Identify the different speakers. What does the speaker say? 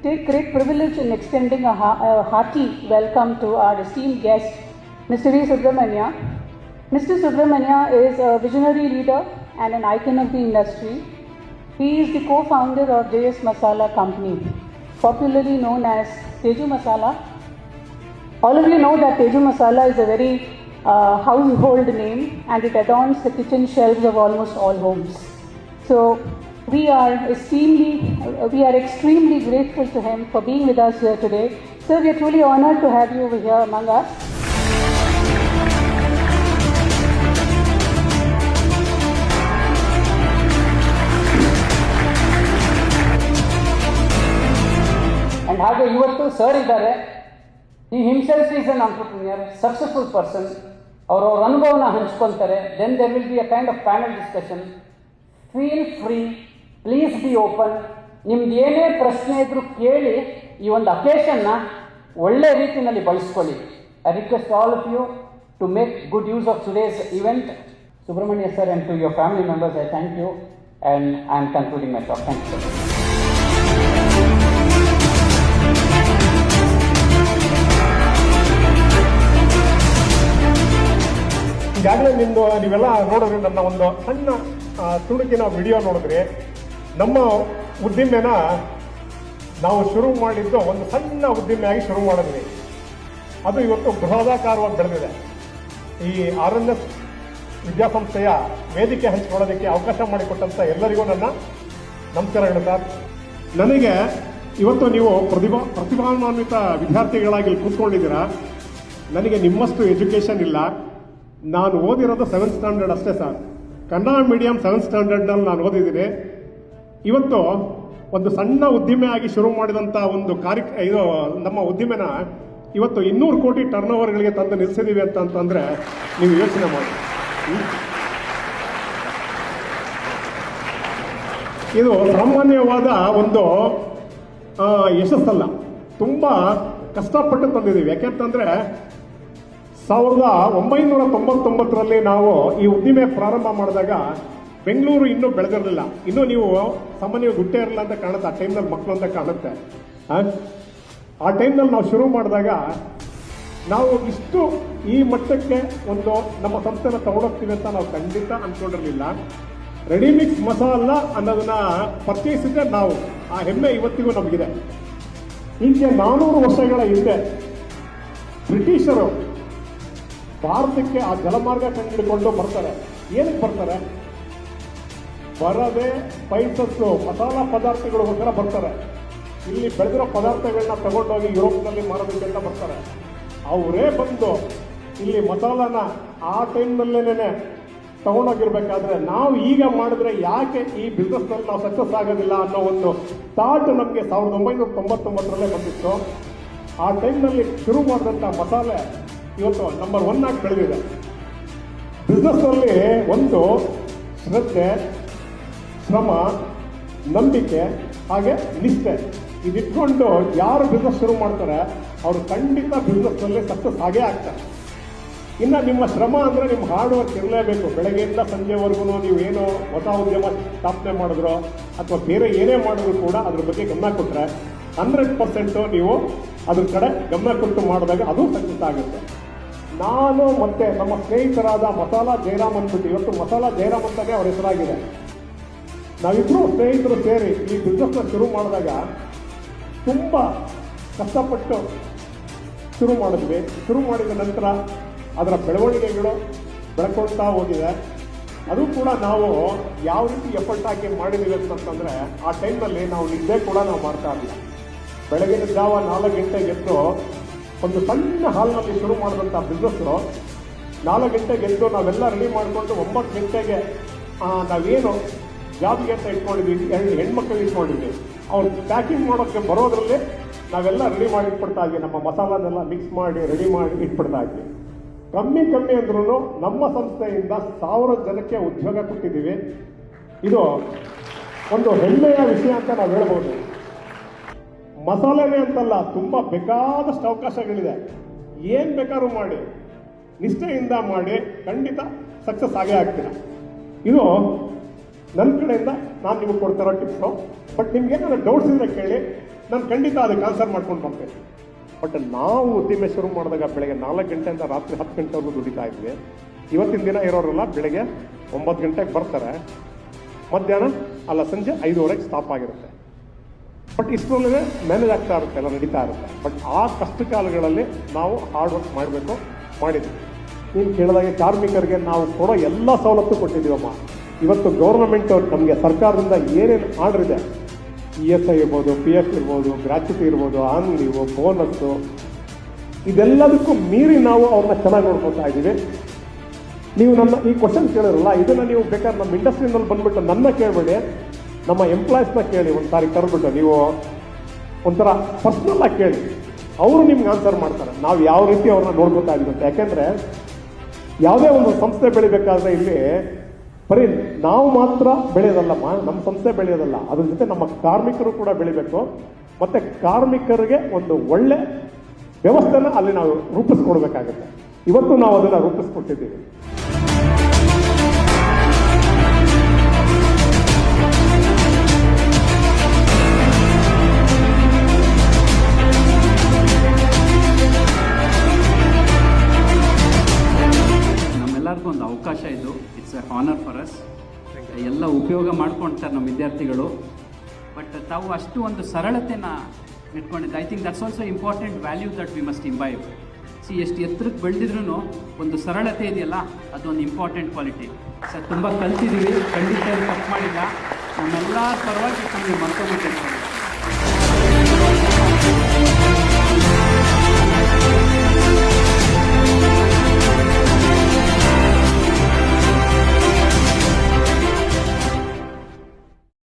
Speaker 1: take great privilege in extending a hearty welcome to our esteemed guest, Mr. V. Subramania. Mr. Subramania is a visionary leader and an icon of the industry. He is the co-founder of JS Masala Company, popularly known as Teju Masala. All of you know that Teju Masala is a very household name, and it adorns the kitchen shelves of almost all homes. So we are extremely grateful to him for being with us here today. Sir, we are truly honored to have you over here among us.
Speaker 2: And ಹಾಗೆ ಇವತ್ತು sir ಇದ್ದಾರೆ. He himself is an entrepreneur, successful person. ಅವರವ್ರ ಅನುಭವನ ಹಂಚ್ಕೊಳ್ತಾರೆ. Then there will be a kind of panel discussion. Feel free, please be open. ನಿಮ್ದು ಏನೇ ಪ್ರಶ್ನೆ ಇದ್ರೂ ಕೇಳಿ ಈ ಒಂದು ಅಕೇಶನ್ನ ಒಳ್ಳೆ ರೀತಿಯಲ್ಲಿ ಬಳಸ್ಕೊಳ್ಳಿ. I request all of you to make good use of today's event. Subramania sir, and to your family members, I thank you, and I am concluding my talk. Thank you, sir.
Speaker 3: ಈಗಾಗಲೇ ನೀವೆಲ್ಲ ನೋಡಿದ್ರೆ ನನ್ನ ಒಂದು ಸಣ್ಣ ತುಣುಕಿನ video ನೋಡಿದ್ರೆ ನಮ್ಮ ಉದ್ದಿಮೆನ ನಾವು ಶುರು ಮಾಡಿದ್ದು ಒಂದು ಸಣ್ಣ ಉದ್ದಿಮೆಯಾಗಿ ಶುರು ಮಾಡಿದ್ವಿ. ಅದು ಇವತ್ತು ಬೃಹದಾಕಾರವಾಗಿ ಬೆಳೆದಿದೆ. ಈ RNS ವಿದ್ಯಾಸಂಸ್ಥೆಯ ವೇದಿಕೆ ಹಂಚಿಕೊಳ್ಳೋದಕ್ಕೆ ಅವಕಾಶ ಮಾಡಿಕೊಟ್ಟಂಥ ಎಲ್ಲರಿಗೂ ನನ್ನ ನಮಸ್ಕಾರಗಳು ಸರ್. ನನಗೆ ಇವತ್ತು ನೀವು ಪ್ರತಿಭಾನ್ವಿತ ವಿದ್ಯಾರ್ಥಿಗಳಾಗಿ ಕೂತ್ಕೊಂಡಿದ್ದೀರಾ. ನನಗೆ ನಿಮ್ಮಷ್ಟು ಎಜುಕೇಷನ್ ಇಲ್ಲ. ನಾನು ಓದಿರೋದು 7th ಸ್ಟ್ಯಾಂಡರ್ಡ್ ಅಷ್ಟೇ ಸರ್. ಕನ್ನಡ ಮೀಡಿಯಂ 7th ಸ್ಟ್ಯಾಂಡರ್ಡ್ನಲ್ಲಿ ನಾನು ಓದಿದ್ದೀನಿ. ಇವತ್ತು ಒಂದು ಸಣ್ಣ ಉದ್ದಿಮೆಯಾಗಿ ಶುರು ಮಾಡಿದಂಥ ಒಂದು ಇದು ನಮ್ಮ ಉದ್ದಿಮೆನ ಇವತ್ತು 200 ಕೋಟಿ ಟರ್ನ್ ಓವರ್ಗಳಿಗೆ ತಂದು ನಿಲ್ಲಿಸಿದ್ದೀವಿ ಅಂತಂದರೆ ನೀವು ಯೋಚನೆ ಮಾಡಿ. ಇದು ಸಾಮಾನ್ಯವಾದ ಒಂದು ಯಶಸ್ಸಲ್ಲ, ತುಂಬ ಕಷ್ಟಪಟ್ಟು ತಂದಿದ್ದೀವಿ. ಯಾಕೆಂತಂದರೆ 1999ರಲ್ಲಿ ನಾವು ಈ ಉದ್ದಿಮೆ ಪ್ರಾರಂಭ ಮಾಡಿದಾಗ ಬೆಂಗಳೂರು ಇನ್ನೂ ಬೆಳೆದಿರಲಿಲ್ಲ. ಇನ್ನೂ ನೀವು ಸಾಮಾನ್ಯವಾಗಿ ಗುಟ್ಟೆ ಇರಲ್ಲ ಅಂತ ಕಾಣುತ್ತೆ. ಆ ಟೈಮ್ನಲ್ಲಿ ಮಕ್ಕಳು ಅಂತ ಕಾಣುತ್ತೆ. ಆ ಟೈಮ್ನಲ್ಲಿ ನಾವು ಶುರು ಮಾಡಿದಾಗ ನಾವು ಇಷ್ಟು ಈ ಮಟ್ಟಕ್ಕೆ ಒಂದು ನಮ್ಮ ಸಂಸ್ಥೆನ ತಗೊಂಡೋಗ್ತೀವಿ ಅಂತ ನಾವು ಖಂಡಿತ ಅಂದ್ಕೊಂಡಿರಲಿಲ್ಲ. ರೆಡಿಮಿಕ್ಸ್ ಮಸಾಲ ಅನ್ನೋದನ್ನ ಪರಿಚಯಿಸಿದ್ರೆ ನಾವು ಆ ಹೆಮ್ಮೆ ಇವತ್ತಿಗೂ ನಮಗಿದೆ. ಹೀಗೆ 400 ವರ್ಷಗಳ ಹಿಂದೆ ಬ್ರಿಟಿಷರು ಭಾರತಕ್ಕೆ ಆ ಜಲಮಾರ್ಗ ಕಂಡುಹಿಡಿಕೊಂಡು ಬರ್ತಾರೆ. ಏನಕ್ಕೆ ಬರ್ತಾರೆ? ಬರದೆ ಸ್ಪೈಸಸ್ಸು ಮಸಾಲ ಪದಾರ್ಥಗಳಿಗೋಸ್ಕರ ಬರ್ತಾರೆ. ಇಲ್ಲಿ ಬೆಳೆದಿರೋ ಪದಾರ್ಥಗಳನ್ನ ತಗೊಂಡೋಗಿ ಯುರೋಪ್ನಲ್ಲಿ ಮಾರೋದಕ್ಕೆ ಅಂತ ಬರ್ತಾರೆ. ಅವರೇ ಬಂದು ಇಲ್ಲಿ ಮಸಾಲಾನ ಆ ಟೈಮ್ನಲ್ಲೇನೆ ತಗೊಂಡೋಗಿರ್ಬೇಕಾದ್ರೆ ನಾವು ಈಗ ಮಾಡಿದ್ರೆ ಯಾಕೆ ಈ ಬಿಸ್ನೆಸ್ನಲ್ಲಿ ನಾವು ಸಕ್ಸಸ್ ಆಗೋದಿಲ್ಲ ಅನ್ನೋ ಒಂದು ಥಾಟ್ ನಮಗೆ 1999ರಲ್ಲೇ ಬಂದಿತ್ತು. ಆ ಟೈಮ್ನಲ್ಲಿ ಶುರು ಮಾಡಿದಂಥ ಮಸಾಲೆ ಇವತ್ತು ನಂಬರ್ 1 ಆಗಿ ಬೆಳೆದಿದೆ. ಬಿಸ್ನೆಸ್ನಲ್ಲಿ ಒಂದು ಶ್ರದ್ಧೆ, ಶ್ರಮ, ನಂಬಿಕೆ ಹಾಗೆ ನಿಷ್ಠೆ ಇದಿಟ್ಕೊಂಡು ಯಾರು ಬಿಸ್ನೆಸ್ ಶುರು ಮಾಡ್ತಾರೆ ಅವರು ಖಂಡಿತ ಬಿಸ್ನೆಸ್ನಲ್ಲಿ ಸಕ್ಸಸ್ ಆಗೇ ಆಗ್ತಾರೆ. ಇನ್ನು ನಿಮ್ಮ ಶ್ರಮ ಅಂದರೆ ನಿಮ್ಮ ಹಾರ್ಡ್ ವರ್ಕ್ ಇರಲೇಬೇಕು. ಬೆಳಗ್ಗೆಯಿಂದ ಸಂಜೆವರೆಗೂ ನೀವು ಏನೋ ಹೊಸ ಉದ್ಯಮ ಸ್ಥಾಪನೆ ಮಾಡಿದ್ರೋ ಅಥವಾ ಬೇರೆ ಏನೇ ಮಾಡಿದ್ರು ಕೂಡ ಅದ್ರ ಬಗ್ಗೆ ಗಮನ ಕೊಟ್ಟರೆ 100% ನೀವು ಅದ್ರ ಕಡೆ ಗಮನ ಕೊಟ್ಟು ಮಾಡಿದಾಗ ಅದು ಸಕ್ಸಸ್ ಆಗುತ್ತೆ. ನಾನು ಮತ್ತೆ ನಮ್ಮ ಸ್ನೇಹಿತರಾದ ಮಸಾಲಾ ಜಯರಾಮ್ ಅಂದ್ಬಿಟ್ಟು, ಇವತ್ತು ಮಸಾಲಾ ಜಯರಾಮ್ ಅಂತಾನೆ ಅವ್ರ ಹೆಸರಾಗಿದೆ. ನಾವಿಬ್ಬರು ಸ್ನೇಹಿತರು ಸೇರಿ ಈ ಬಿಸ್ನೆಸ್ನ ಶುರು ಮಾಡಿದಾಗ ತುಂಬ ಕಷ್ಟಪಟ್ಟು ಶುರು ಮಾಡಿದ್ವಿ. ಶುರು ಮಾಡಿದ ನಂತರ ಅದರ ಬೆಳವಣಿಗೆಗಳು ಬೆಳ್ಕೊಳ್ತಾ ಹೋಗಿದೆ. ಅದು ಕೂಡ ನಾವು ಯಾವ ರೀತಿ ಎಫರ್ಟ್ ಹಾಕಿ ಮಾಡಿದ್ದೀವಿ ಅಂತಂದರೆ ಆ ಟೈಮ್ನಲ್ಲಿ ನಾವು ನಿದ್ದೆ ಕೂಡ ನಾವು ಮಾಡ್ತಾ ಇರಲಿಲ್ಲ. ಬೆಳಗಿನ ಜಾವ 4 ಗಂಟೆಗೆ ಎದ್ದು ಒಂದು ಸಣ್ಣ ಹಾಲ್ನಲ್ಲಿ ಶುರು ಮಾಡಿದಂಥ ಬಿಸ್ನೆಸ್ಸು 4 ಗಂಟೆಗೆ ಎದ್ದು ನಾವೆಲ್ಲ ರೆಡಿ ಮಾಡಿಕೊಂಡು 9 ಗಂಟೆಗೆ ನಾವೇನು ಜಾಬ್ಗೆ ಅಂತ ಇಟ್ಕೊಂಡಿದ್ವಿ, 2 ಹೆಣ್ಮಕ್ಳು ಇಟ್ಕೊಂಡಿದ್ವಿ, ಅವ್ರು ಪ್ಯಾಕಿಂಗ್ ಮಾಡೋಕ್ಕೆ ಬರೋದ್ರಲ್ಲಿ ನಾವೆಲ್ಲ ರೆಡಿ ಮಾಡಿ ಇಟ್ಬಿಡ್ತಾ ಇದ್ವಿ. ನಮ್ಮ ಮಸಾಲನೆಲ್ಲ ಮಿಕ್ಸ್ ಮಾಡಿ ರೆಡಿ ಮಾಡಿ ಇಟ್ಬಿಡ್ತಾ ಇದ್ವಿ. ಕಮ್ಮಿ ಅಂದ್ರೂ ನಮ್ಮ ಸಂಸ್ಥೆಯಿಂದ 1000 ಜನಕ್ಕೆ ಉದ್ಯೋಗ ಕೊಟ್ಟಿದ್ದೀವಿ. ಇದು ಒಂದು ಹೆಮ್ಮೆಯ ವಿಷಯ ಅಂತ ನಾವು ಹೇಳ್ಬೋದು. ಮಸಾಲೆನೇ ಅಂತಲ್ಲ, ತುಂಬ ಬೇಕಾದಷ್ಟು ಅವಕಾಶಗಳಿದೆ. ಏನು ಬೇಕಾದ್ರೂ ಮಾಡಿ, ನಿಷ್ಠೆಯಿಂದ ಮಾಡಿ, ಖಂಡಿತ ಸಕ್ಸಸ್ ಆಗೇ ಆಗ್ತೀರ. ಇದು ನನ್ನ ಕಡೆಯಿಂದ ನಾನು ನಿಮಗೆ ಕೊಡ್ತಿರೋ ಟಿಪ್ಸು. ಬಟ್ ನಿಮ್ಗೆ ಏನಾದ್ರು ಡೌಟ್ಸ್ ಇದ್ರೆ ಕೇಳಿ. ನಾನು ಖಂಡಿತ ಅದಕ್ಕೆ ಆನ್ಸರ್ ಮಾಡ್ಕೊಂಡು ಬರ್ತೇನೆ. ಬಟ್ ನಾವು ಉದ್ದಿಮೆ ಶುರು ಮಾಡಿದಾಗ ಬೆಳಗ್ಗೆ 4 ಗಂಟೆಯಿಂದ ರಾತ್ರಿ 10 ಗಂಟೆವರೆಗೂ ದುಡಿತಾ ಇದ್ವಿ. ಇವತ್ತಿನ ದಿನ ಇರೋರೆಲ್ಲ ಬೆಳಗ್ಗೆ 9 ಗಂಟೆಗೆ ಬರ್ತಾರೆ, ಮಧ್ಯಾಹ್ನ ಅಲ್ಲ ಸಂಜೆ 5:30ಗೆ ಸ್ಟಾಪ್ ಆಗಿರುತ್ತೆ. ಬಟ್ ಇಷ್ಟರೊಳಗೆ ಮ್ಯಾನೇಜ್ ಆಗ್ತಾ ಇರುತ್ತೆ, ಎಲ್ಲ ನಡೀತಾ ಇರುತ್ತೆ. ಬಟ್ ಆ ಕಷ್ಟ ಕಾಲಗಳಲ್ಲಿ ನಾವು ಹಾರ್ಡ್ ವರ್ಕ್ ಮಾಡಬೇಕು, ಮಾಡಿದ್ವಿ. ನೀನು ಕೇಳಿದಾಗೆ ಕಾರ್ಮಿಕರಿಗೆ ನಾವು ಕೊಡೋ ಎಲ್ಲ ಸವಲತ್ತು ಕೊಟ್ಟಿದ್ದೀವಮ್ಮ. ಇವತ್ತು ಗೌರ್ನಮೆಂಟ್ ನಮಗೆ ಸರ್ಕಾರದಿಂದ ಏನೇನು ಆರ್ಡರ್ ಇದೆ, ESI ಇರ್ಬೋದು, PF ಇರ್ಬೋದು, ಗ್ರಾಚ್ಯುಟಿ ಇರ್ಬೋದು, ಆನ್ ಲೀವು, ಬೋನಸ್ಸು, ಇದೆಲ್ಲದಕ್ಕೂ ಮೀರಿ ನಾವು ಅವ್ರನ್ನ ಚೆನ್ನಾಗಿ ನೋಡ್ಕೊತಾ ಇದ್ದೀವಿ. ನೀವು ನನ್ನ ಈ ಕ್ವಶನ್ ಕೇಳಿರಲ್ಲ, ಇದನ್ನು ನೀವು ಬೇಕಾದ್ರೆ ನಮ್ಮ ಇಂಡಸ್ಟ್ರಿನಲ್ಲಿ ಬಂದುಬಿಟ್ಟು ನನ್ನ ಕೇಳಬೇಡಿ, ನಮ್ಮ ಎಂಪ್ಲಾಯೀಸ್ನ ಕೇಳಿ. ಒಂದು ಸಾರಿ ಕರೆದ್ಬಿಟ್ಟು ನೀವು ಒಂಥರ ಪರ್ಸ್ನಲ್ಲಾಗಿ ಕೇಳಿ, ಅವರು ನಿಮ್ಗೆ ಆನ್ಸರ್ ಮಾಡ್ತಾರೆ ನಾವು ಯಾವ ರೀತಿ ಅವ್ರನ್ನ ನೋಡ್ಕೊತಾ ಇದ್ದೀವಿ ಅಂತ. ಯಾಕೆಂದರೆ ಯಾವುದೇ ಒಂದು ಸಂಸ್ಥೆ ಬೆಳಿಬೇಕಾದ್ರೆ ಇಲ್ಲಿ ಬರೀ ನಾವು ಮಾತ್ರ ಬೆಳೆಯೋದಲ್ಲಮ್ಮ, ನಮ್ಮ ಸಂಸ್ಥೆ ಬೆಳೆಯೋದಲ್ಲ, ಅದ್ರ ಜೊತೆ ನಮ್ಮ ಕಾರ್ಮಿಕರು ಕೂಡ ಬೆಳಿಬೇಕು. ಮತ್ತು ಕಾರ್ಮಿಕರಿಗೆ ಒಂದು ಒಳ್ಳೆ ವ್ಯವಸ್ಥೆನ ಅಲ್ಲಿ ನಾವು ರೂಪಿಸ್ಕೊಡ್ಬೇಕಾಗುತ್ತೆ. ಇವತ್ತು ನಾವು ಅದನ್ನು ರೂಪಿಸ್ಕೊಟ್ಟಿದ್ದೀವಿ.
Speaker 4: ನಮ್ಮೆಲ್ಲರಿಗೂ ಒಂದು ಅವಕಾಶ ಇದು. It's A honour for us. ಎಲ್ಲ ಉಪಯೋಗ ಮಾಡ್ಕೊಳ್ತಾರೆ ನಮ್ಮ ವಿದ್ಯಾರ್ಥಿಗಳು. ಬಟ್ ತಾವು ಅಷ್ಟು ಒಂದು ಸರಳತೆನ ಇಟ್ಕೊಂಡಿದ್ದೆ. I think that's also important value that we must imbibe. ಎಷ್ಟು ಎತ್ತರಕ್ಕೆ ಬೆಳೆದಿದ್ರು ಒಂದು ಸರಳತೆ ಇದೆಯಲ್ಲ, ಅದೊಂದು ಇಂಪಾರ್ಟೆಂಟ್ ಕ್ವಾಲಿಟಿ. ಸರ್ ತುಂಬ ಕಲ್ತಿದ್ದೀವಿ, ಖಂಡಿತ ತಪ್ಪು ಮಾಡಿಲ್ಲ. ನಮ್ಮೆಲ್ಲ ಪರವಾಗಿ ಮತ್ತೊಮ್ಮೆ